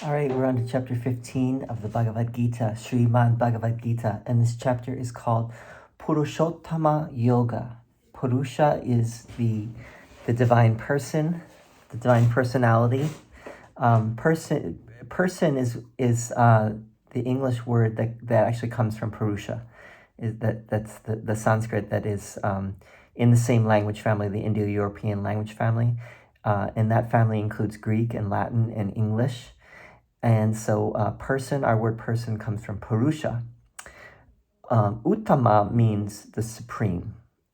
All right, we're on to chapter 15 of the Bhagavad Gita, Srimad Bhagavad Gita, and this chapter is called Purushottama Yoga. Purusha is the divine person, the divine personality. Person is the English word that actually comes from Purusha. That's the Sanskrit that is in the same language family, the Indo-European language family, and that family includes Greek and Latin and English. And so person, our word person comes from Purusha. Uttama means the supreme.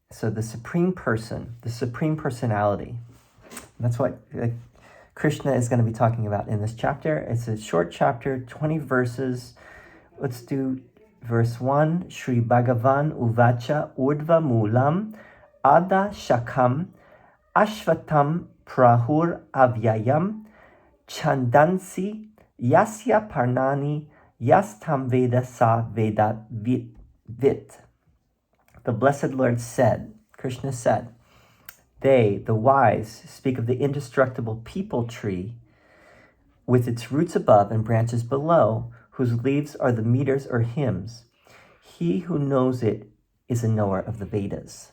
So the supreme person, the supreme personality. That's what Krishna is going to be talking about in this chapter. It's a short chapter, 20 verses. Let's do verse 1. Shri Bhagavan Uvacha Urdhva Mulam Ada Shakam Ashvatam Prahur Avyayam Chandansi Yasya Parnani Yastam Veda Sa Vedat Vit. The Blessed Lord said, Krishna said, they, the wise, speak of the indestructible peepal tree with its roots above and branches below, whose leaves are the meters or hymns. He who knows it is a knower of the Vedas.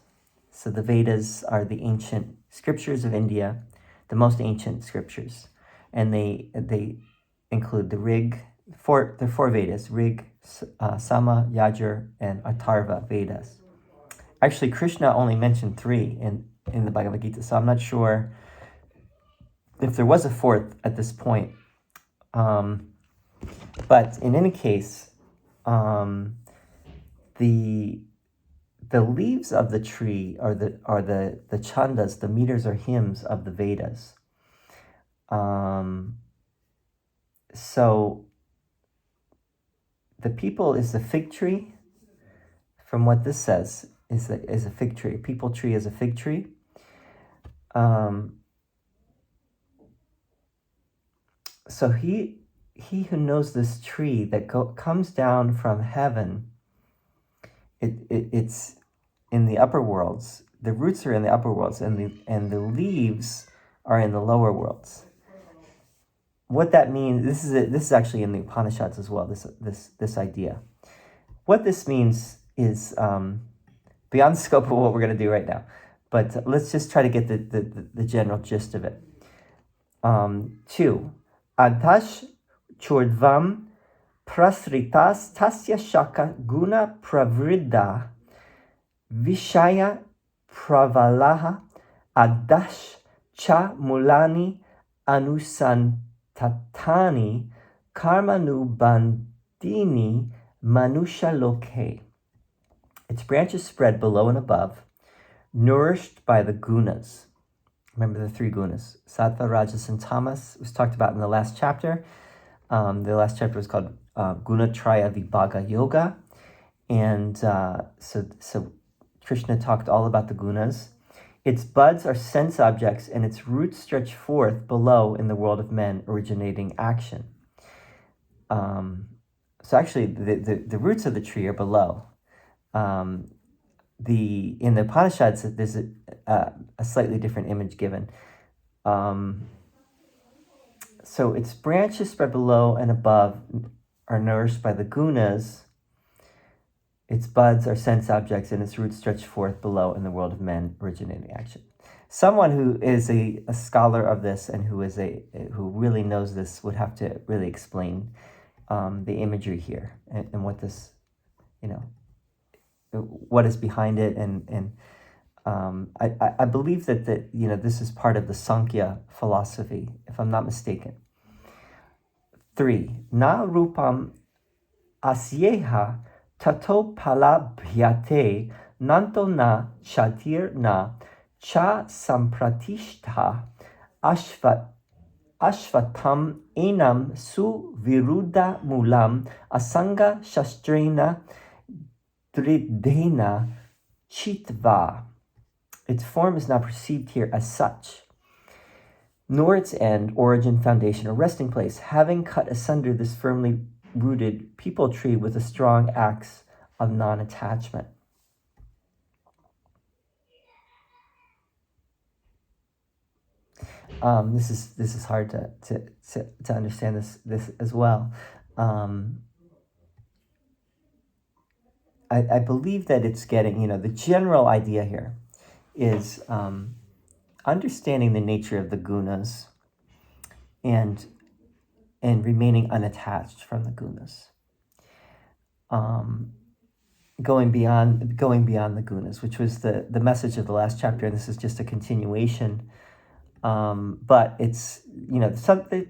So the Vedas are the ancient scriptures of India, the most ancient scriptures. And they include the Rig, the four Vedas, Rig, Sama, Yajur, and Atharva Vedas. Actually, Krishna only mentioned 3 in the Bhagavad Gita, so I'm not sure if there was a 4th at this point. But in any case, the leaves of the tree are the chandas, the meters or hymns of the Vedas. So the people is the fig tree. From what this says, is a fig tree. A peepal tree is a fig tree. So he who knows this tree that comes down from heaven, it's in the upper worlds. The roots are in the upper worlds, and the leaves are in the lower worlds. What that means, this is actually in the Upanishads as well. This idea. What this means is beyond the scope of what we're going to do right now, but let's just try to get the general gist of it. 2. Adash chordvam prasritas tasya shaka guna pravridda vishaya pravalaha adash cha mulani anusantatani karmanubandini manusha loke. Its branches spread below and above, nourished by the gunas. Remember the 3 gunas. Sattva, Rajas, and Tamas was talked about in the last chapter. The last chapter was called Gunatraya Vibhaga Yoga. And so Krishna talked all about the gunas. Its buds are sense objects, and its roots stretch forth below in the world of men, originating action. So actually, the roots of the tree are below. In the Upanishads, there's a slightly different image given. So its branches spread below and above are nourished by the gunas. Its buds are sense objects, and its roots stretch forth below in the world of men, originating action. Someone who is a scholar of this and who really knows this would have to really explain the imagery here and what this, what is behind it, and I believe that this is part of the Sankhya philosophy, if I'm not mistaken. 3. Na rupam asyeha tato palabhyate nanto na chatir na cha sampratishta ashvatam enam su viruddha mulam asanga shastrena dridena chitva. Its form is not perceived here as such, nor its end, origin, foundation, or resting place, having cut asunder this firmly rooted peepal tree with a strong axe of non-attachment. this is hard to understand this as well. I believe that it's getting, the general idea here is understanding the nature of the gunas and remaining unattached from the gunas. Going beyond the gunas, which was the message of the last chapter, and this is just a continuation. But it's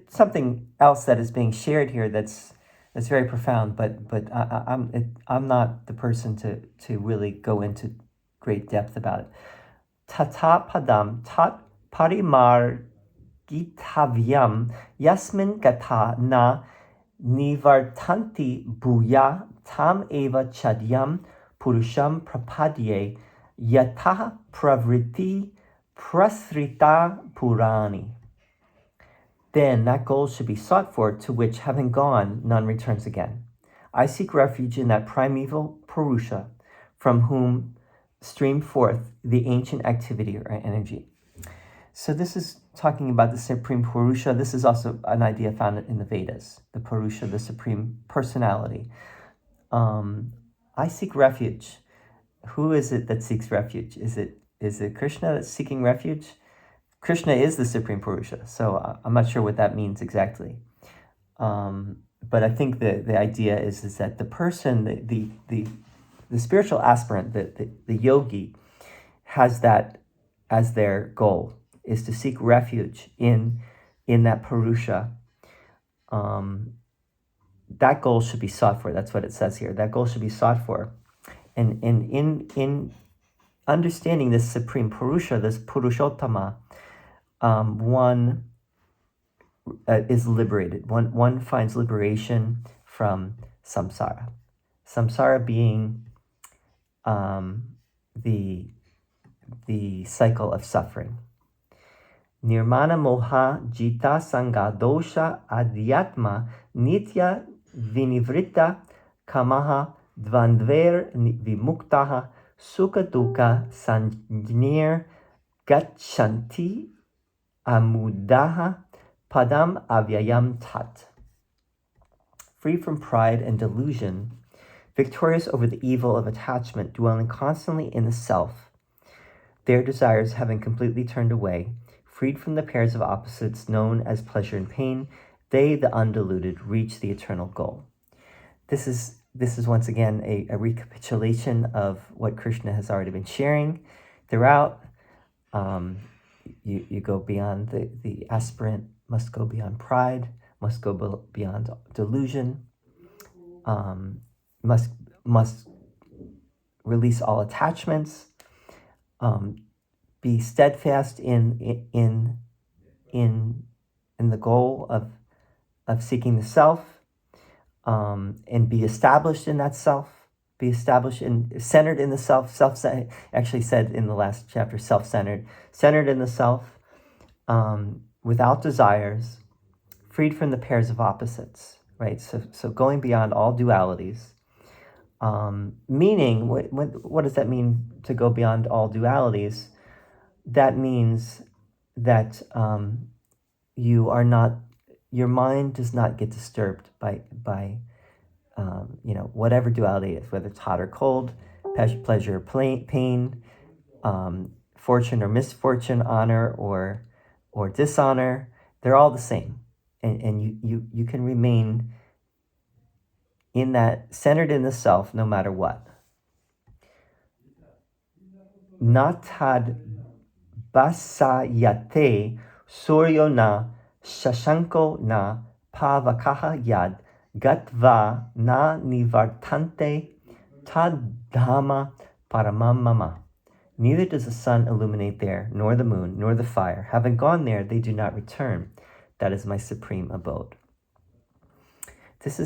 something else that is being shared here that's very profound. But I'm not the person to really go into great depth about it. Tata padam tat parimar gitavyam yasmin gata na nivartanti bhuya tam eva chadyam purusham prapadye yatah pravriti prasrita purani. Then that goal should be sought for, to which, having gone, none returns again. I seek refuge in that primeval Purusha, from whom stream forth the ancient activity or energy. So this is talking about the Supreme Purusha. This is also an idea found in the Vedas, the Purusha, the Supreme Personality. I seek refuge. Who is it that seeks refuge? Is it Krishna that's seeking refuge? Krishna is the Supreme Purusha, so I'm not sure what that means exactly. But I think the idea is that the person, the spiritual aspirant, the yogi, has that as their goal, is to seek refuge in that Purusha. That goal should be sought for. That's what it says here. That goal should be sought for. And in understanding this Supreme Purusha, this Purushottama, one is liberated. One finds liberation from samsara. Samsara being the cycle of suffering. Nirmana moha jita sangha dosha adhyatma nitya vinivrita kamaha dvandver vimuktaha sukha dukkha sanjnir gachanti amudaha padam avyayam tat. Free from pride and delusion, victorious over the evil of attachment, dwelling constantly in the self, their desires having completely turned away, freed from the pairs of opposites known as pleasure and pain, they, the undiluted, reach the eternal goal. This is once again a recapitulation of what Krishna has already been sharing throughout. You go beyond the aspirant, must go beyond pride, must go beyond delusion, must release all attachments, be steadfast in the goal of seeking the self, and be established in that self, be established centered in the self, actually said in the last chapter, self-centered, centered in the self, without desires, freed from the pairs of opposites, right? So going beyond all dualities, meaning, what does that mean to go beyond all dualities? That means that your mind does not get disturbed by whatever duality is, whether it's hot or cold, pleasure or pain, fortune or misfortune, honor or dishonor. They're all the same, and you can remain in that, centered in the self, no matter what. Natad basayate suryo na shashanko na pavakaha yad gatva na nivartante tadhama paramamama. Neither does the sun illuminate there, nor the moon, nor the fire. Having gone there, they do not return. That is my supreme abode. This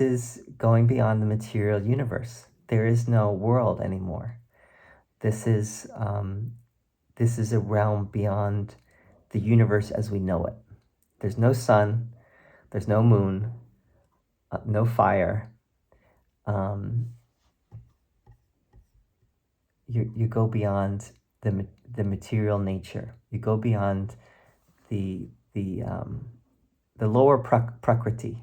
is going beyond the material universe. There is no world anymore. This is a realm beyond the universe as we know it. There's no sun, there's no moon, no fire. You go beyond the material nature. You go beyond the lower prakriti,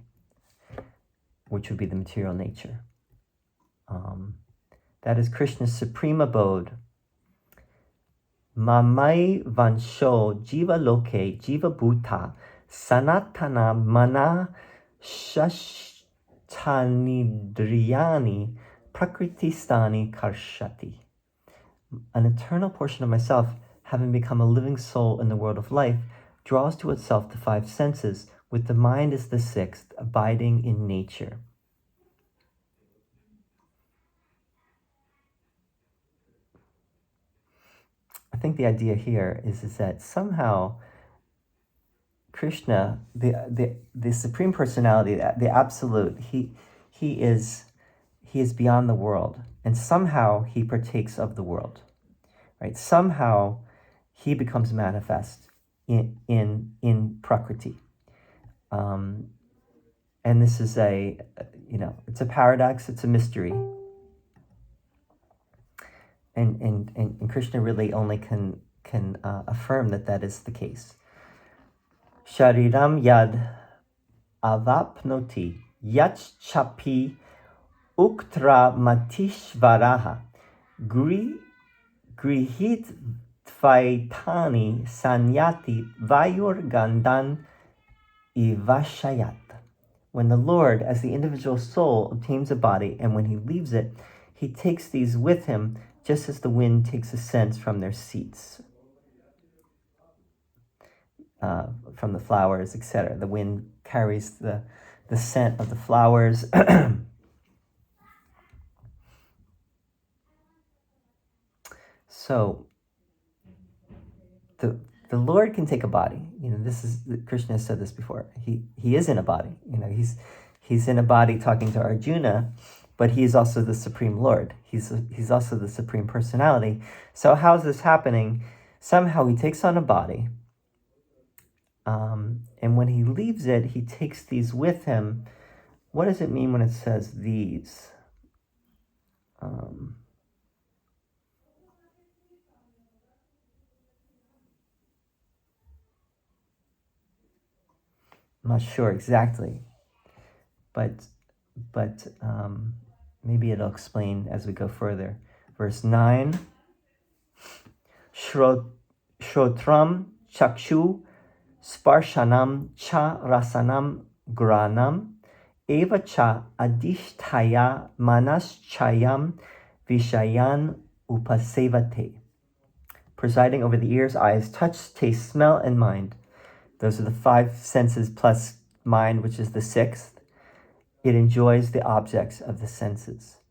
which would be the material nature. That is Krishna's supreme abode. Mamai vansho jiva loke jiva bhuta sanatana mana shashtanidriyani prakritistani karshati. An eternal portion of myself, having become a living soul in the world of life, draws to itself the five senses, with the mind as the sixth, abiding in nature. I think the idea here is that somehow Krishna, the Supreme Personality, the Absolute, he is beyond the world, and somehow he partakes of the world, right? Somehow he becomes manifest in Prakriti, and this is it's a paradox, it's a mystery, and Krishna really only can affirm that is the case. Shariram yad avapnoti yach chapi uktra matishvaraha grihit tvaitani sanyati vayur gandan ivashayat. When the Lord, as the individual soul, obtains a body, and when he leaves it, he takes these with him, just as the wind takes the scents from their seats, from the flowers, etc. The wind carries the scent of the flowers. So the Lord can take a body. This is, Krishna has said this before. He is in a body. He's in a body talking to Arjuna, but he is also the Supreme Lord. He's also the Supreme Personality. So how is this happening? Somehow he takes on a body, and when he leaves it, he takes these with him. What does it mean when it says these? I'm not sure exactly, but maybe it'll explain as we go further. Verse 9, Shrotram chakshu sparshanam cha rasanam granam eva cha adishtaya manaschayam vishayan upasevate. Presiding over the ears, eyes, touch, taste, smell, and mind. Those are the five senses plus mind, which is the sixth. It enjoys the objects of the senses.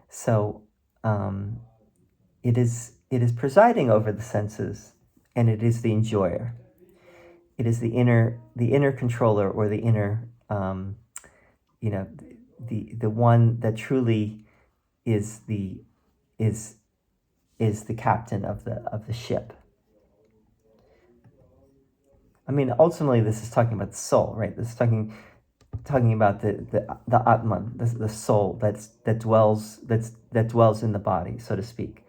So it is presiding over the senses, and it is the enjoyer. It is the inner controller, or the inner, the one that truly is the captain of the ship. I mean, ultimately, this is talking about the soul, right? This is talking about the Atman, the soul that dwells in the body, so to speak.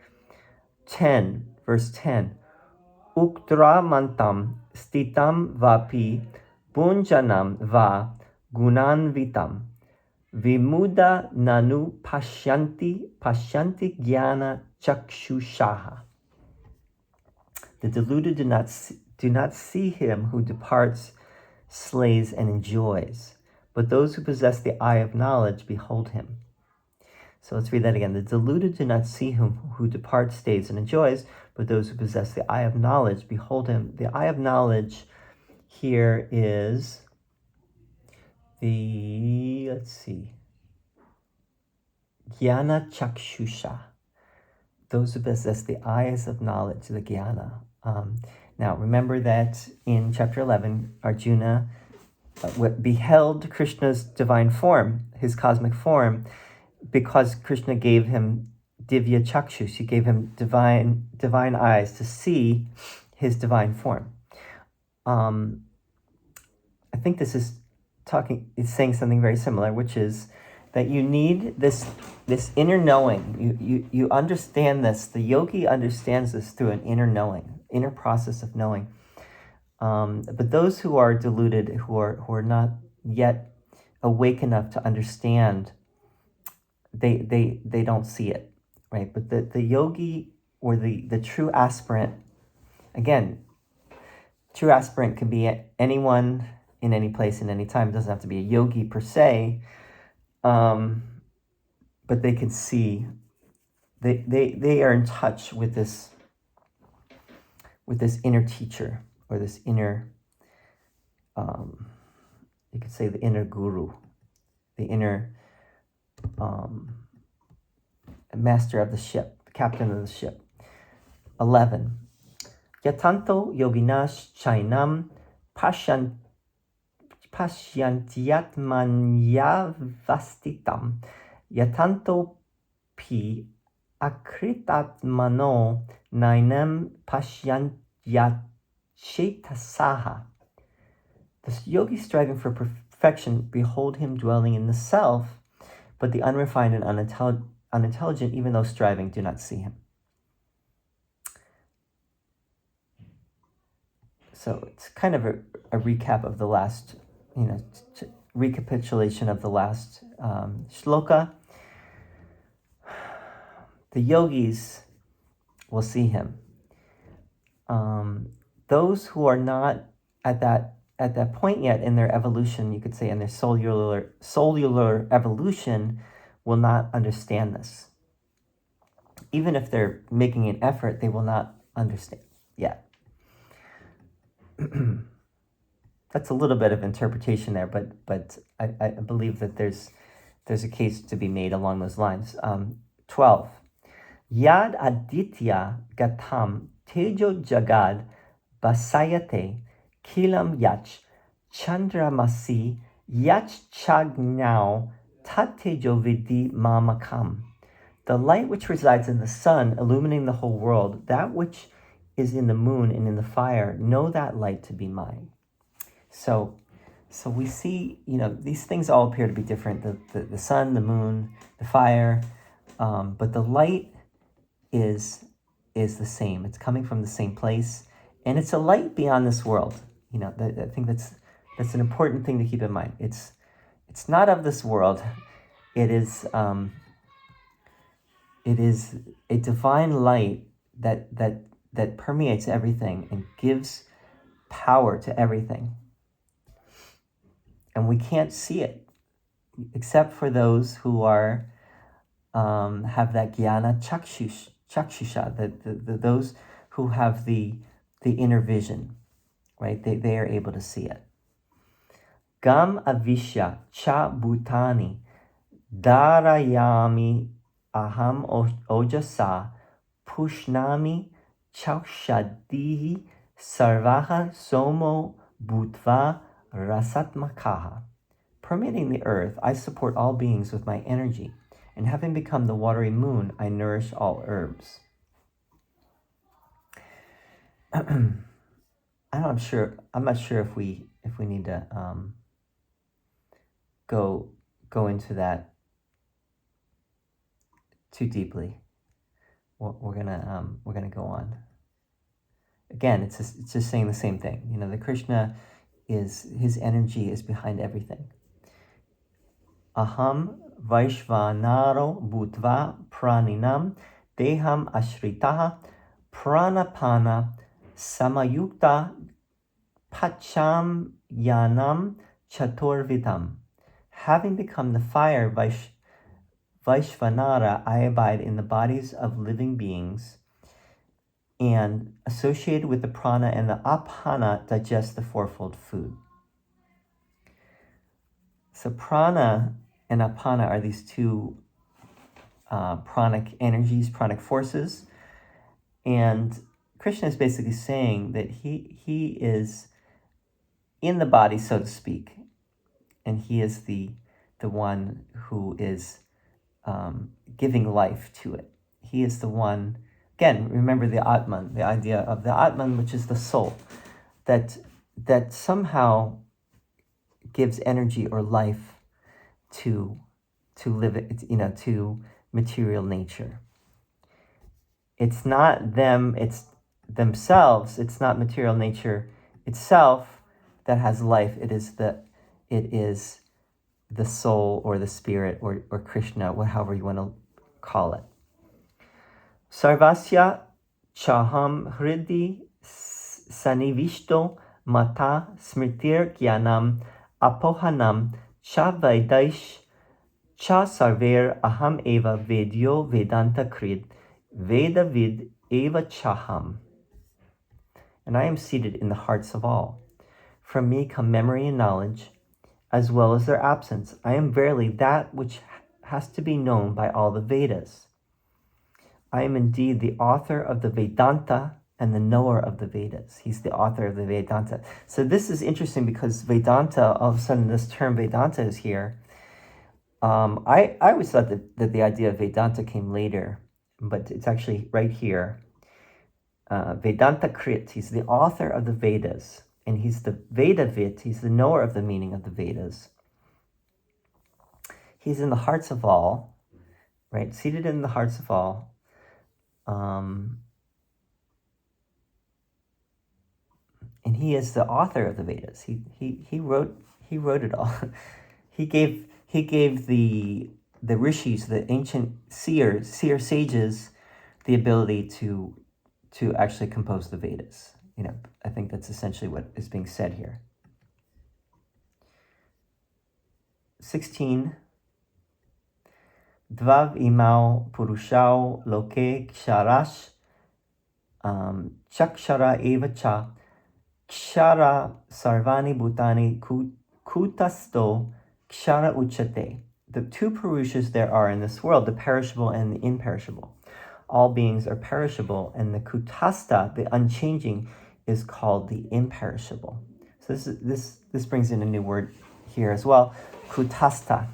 10, verse 10. Uktra mantam stitam vapi bunjanam va gunanvitam vimuda nanu pashyanti jnana chakshushaha. The deluded do not see him who departs, slays, and enjoys, but those who possess the eye of knowledge behold him. So let's read that again. The deluded do not see him who departs, stays, and enjoys, but those who possess the eye of knowledge behold him. The eye of knowledge here is jnana chakshusha. Those who possess the eyes of knowledge, the jnana. Now, remember that in chapter 11, Arjuna beheld Krishna's divine form, his cosmic form, because Krishna gave him divya chakshus. He gave him divine eyes to see his divine form. I think this is saying something very similar, which is that you need this inner knowing. You understand this. The yogi understands this through an inner knowing, inner process of knowing. But those who are deluded, who are not yet awake enough to understand, they don't see it, right? But the yogi, or the true aspirant, again, true aspirant can be anyone in any place in any time. It doesn't have to be a yogi per se, but they can see. They are in touch with this inner teacher, or this inner, you could say the inner guru, the inner master of the ship, the captain of the ship. 11. Yatanto yoginas chainam pasyantyatmanyavastitam yatanto pi akritatmano nainam pasyantyachetasaha. The yogi striving for perfection behold him dwelling in the self, but the unrefined and unintelligent, even though striving, do not see him. So it's kind of a recap of the last, recapitulation of the last shloka. The yogis will see him. Those who are not at that point yet in their evolution, you could say in their cellular evolution, will not understand this. Even if they're making an effort, they will not understand yet. That's a little bit of interpretation there, but I believe that there's a case to be made along those lines. 12. Yad aditya gatam tejo jagad basayate kilam yach chandramasi yach chagnau tatejo vidi mamakam. The light which resides in the sun, illuminating the whole world, that which is in the moon and in the fire, know that light to be mine. So we see, these things all appear to be different. The sun, the moon, the fire, but the light is the same. It's coming from the same place, and it's a light beyond this world. I think that's an important thing to keep in mind. It's not of this world. It is a divine light that permeates everything and gives power to everything. And we can't see it except for those who are have that jnana chakshusha, those who have the inner vision, right? They are able to see it. Gam avisya cha bhutani darayami aham ojasa pushnami chakshadihi sarvaha somo bhutva rasatmakaha. Permeating the earth, I support all beings with my energy, and having become the watery moon, I nourish all herbs. I'm not sure if we need to go into that too deeply. We're gonna go on. Again, it's just saying the same thing. The Krishna his energy is behind everything. Aham Vaishvanaro Bhutva Praninam Deham Ashritaha Pranapana Samayukta Pacham Yanam Chaturvidam. Having become the fire Vaishvanara, I abide in the bodies of living beings, and associated with the prana and the apana, digest the fourfold food. So prana and apana are these two pranic energies, pranic forces. And Krishna is basically saying that he is in the body, so to speak, and he is the one who is giving life to it. He is the one, again, remember the Atman, the idea of the Atman, which is the soul, that somehow gives energy or life to live it, to material nature. It's not them, it's themselves, it's not material nature itself that has life. It is the soul or the spirit or Krishna, however you want to call it. Sarvasya chaham hridi sanivishto mata smritir gyanam apohanam cha vaidaish cha sarver aham eva vedyo vedanta krid veda vid eva chaham. And I am seated in the hearts of all. From me come memory and knowledge, as well as their absence. I am verily that which has to be known by all the Vedas. I am indeed the author of the Vedanta and the knower of the Vedas. He's the author of the Vedanta. So this is interesting because Vedanta, all of a sudden this term Vedanta is here. I always thought that the idea of Vedanta came later, but it's actually right here. Vedanta Krit, he's the author of the Vedas, and he's the Vedavid, he's the knower of the meaning of the Vedas. He's in the hearts of all, right? Seated in the hearts of all. And he is the author of the Vedas. He wrote it all. He gave the rishis, the ancient seer sages, the ability to actually compose the Vedas. I think that's essentially what is being said here. 16. Dvav imau purushau loke ksharash chakshara eva cha kshara sarvani bhutani kutasto kshara uchyate. The two Purushas there are in this world, the perishable and the imperishable. All beings are perishable, and the kutasta, the unchanging, is called the imperishable. So this brings in a new word here as well, kutasta.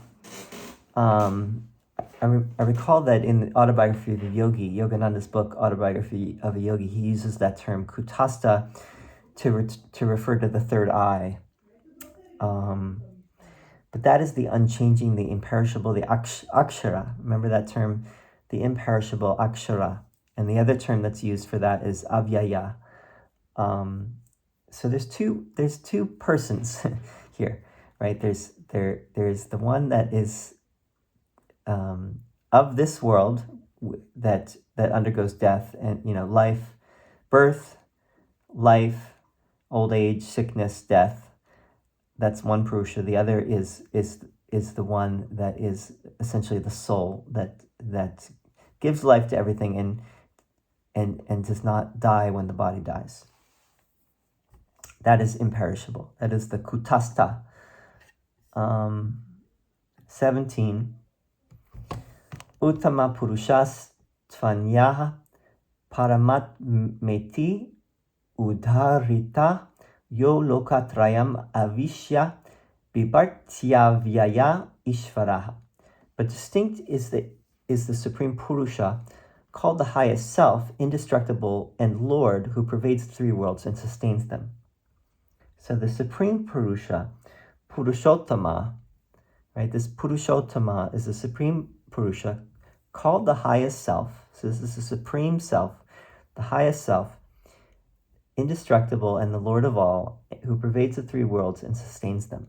I recall that in the autobiography of a yogi, Yogananda's book, Autobiography of a Yogi, he uses that term kutasta to refer to the third eye. But that is the unchanging, the imperishable, the akshara. Remember that term, the imperishable akshara. And the other term that's used for that is avyaya. So there's two persons here, right? There's the one that is of this world that undergoes death and life, birth, life, old age, sickness, death. That's one Purusha. The other is the one that is essentially the soul that gives life to everything and does not die when the body dies. That is imperishable. That is the kutasta. 17. Uttama purushas tvanyaha paramat meti udharita yo lokatrayam avishya bibartyavyaya ishvaraha. But distinct is the Supreme Purusha, called the highest self, indestructible, and Lord, who pervades the three worlds and sustains them. So the Supreme Purusha, Purushottama, right? This Purushottama is the Supreme Purusha, called the highest self. So this is the Supreme Self, the highest self, indestructible and the Lord of all, who pervades the three worlds and sustains them.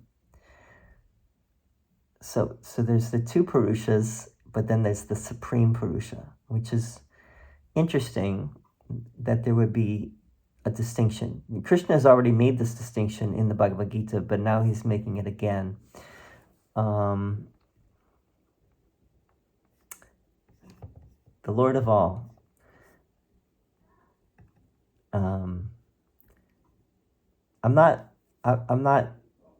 So there's the two Purushas, but then there's the Supreme Purusha, which is interesting that there would be a distinction. Krishna has already made this distinction in the Bhagavad Gita, but now he's making it again. The Lord of all. I'm not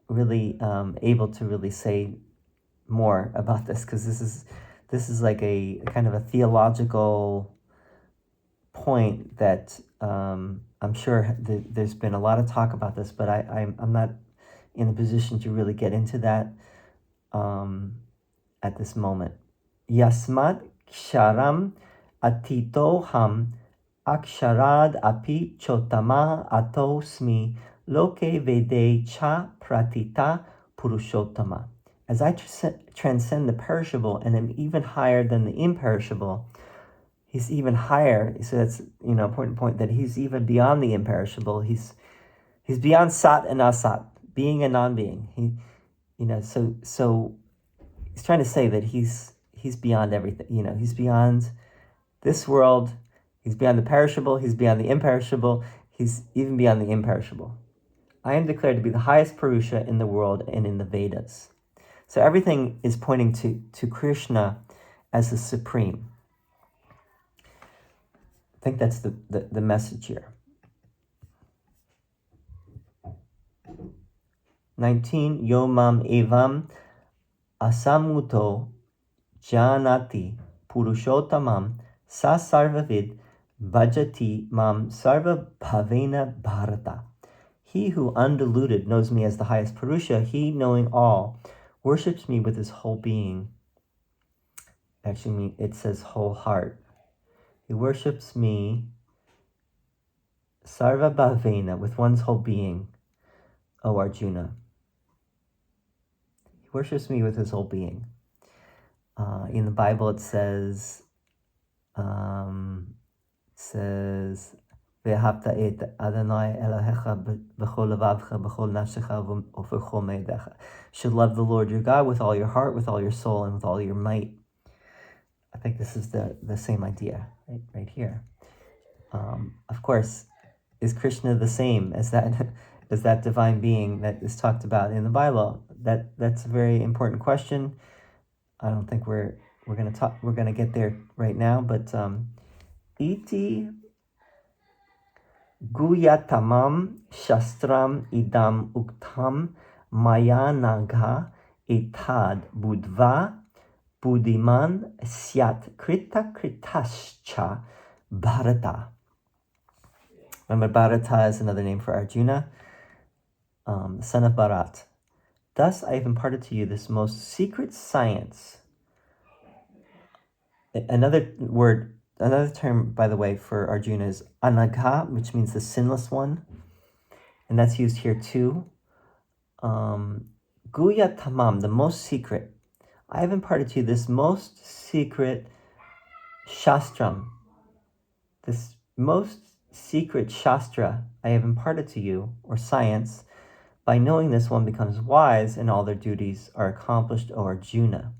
really able to really say more about this, because this is like a kind of a theological point that I'm sure there's been a lot of talk about this, but I'm not in a position to really get into that at this moment. Yasmat ksharam atitoham aksharad api chotama atosmi loke vede cha pratita purushottama. As I transcend the perishable and am even higher than the imperishable, he's even higher. So that's important point, that he's even beyond the imperishable. His He's beyond sat and asat, being and non-being. So he's trying to say that he's beyond everything. He's beyond this world. He's beyond the perishable. He's beyond the imperishable. He's even beyond the imperishable. I am declared to be the highest Purusha in the world and in the Vedas. So everything is pointing to Krishna as the supreme. I think that's the message here. 19. Yomam evam asamuto janati purushottamam sa sarvavid bhajati mam sarva bhavena bharata. He who undiluted knows me as the highest Purusha, he knowing all, worships me with his whole being. Actually, it says whole heart. He worships me sarva bhavena, with one's whole being, O Arjuna. He worships me with his whole being. In the Bible it says, Ve'ahavta et Adonai Elohecha b'chol levavcha b'chol nafshecha u'v'chol meidecha. You should love the Lord your God with all your heart, with all your soul, and with all your might. I think this is the same idea right here. Of course, is Krishna the same as that divine being that is talked about in the Bible? That's a very important question. I don't think we're gonna get there right now, but iti guyatamam shastram idam uktam maya naga etad budva buddhiman syat krita kritascha bharata. Remember, Bharata is another name for Arjuna, son of Bharat. Thus I have imparted to you this most secret science. Another term, by the way, for Arjuna is anagha, which means the sinless one. And that's used here too. Guya tamam, the most secret. I have imparted to you this most secret shastram. This most secret shastra I have imparted to you, or science. By knowing this, one becomes wise and all their duties are accomplished, O Arjuna.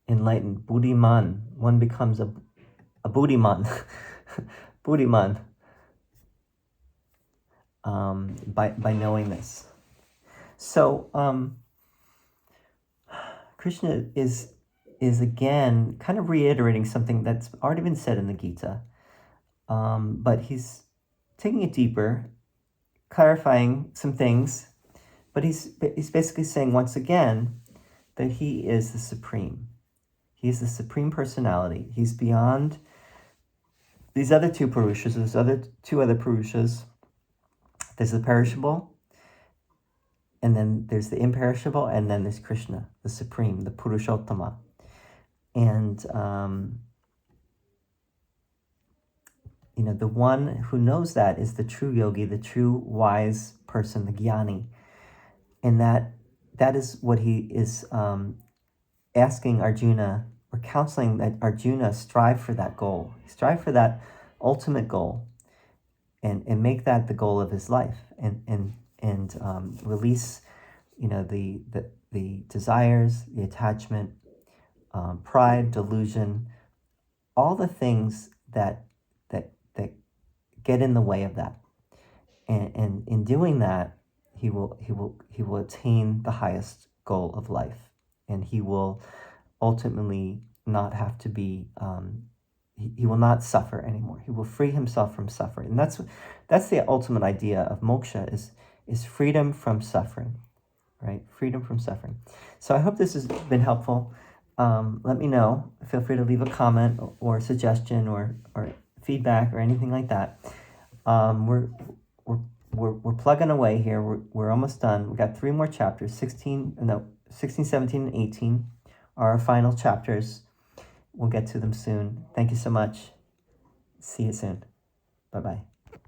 Enlightened, buddhiman, one becomes a buddhiman, buddhiman, by knowing this. So Krishna is again kind of reiterating something that's already been said in the Gita, but he's taking it deeper, clarifying some things, but he's basically saying once again that he is the supreme. He's the supreme personality. He's beyond these other two Purushas. There's two other Purushas. There's the perishable, and then there's the imperishable, and then there's Krishna, the supreme, the Purushottama. And, the one who knows that is the true yogi, the true wise person, the jnani. And that is what he is asking Arjuna, or counseling that Arjuna strive for that goal. Strive for that ultimate goal and make that the goal of his life, and release, the desires, the attachment, pride, delusion, all the things that get in the way of that. And in doing that, he will attain the highest goal of life, and he will ultimately not have to be. He will not suffer anymore. He will free himself from suffering, and that's the ultimate idea of moksha is freedom from suffering, right? Freedom from suffering. So I hope this has been helpful. Let me know. Feel free to leave a comment or suggestion or feedback or anything like that. We're plugging away here. We're almost done. We got 3 more chapters. 16, 17, and 18 are our final chapters. We'll get to them soon. Thank you so much. See you soon. Bye-bye.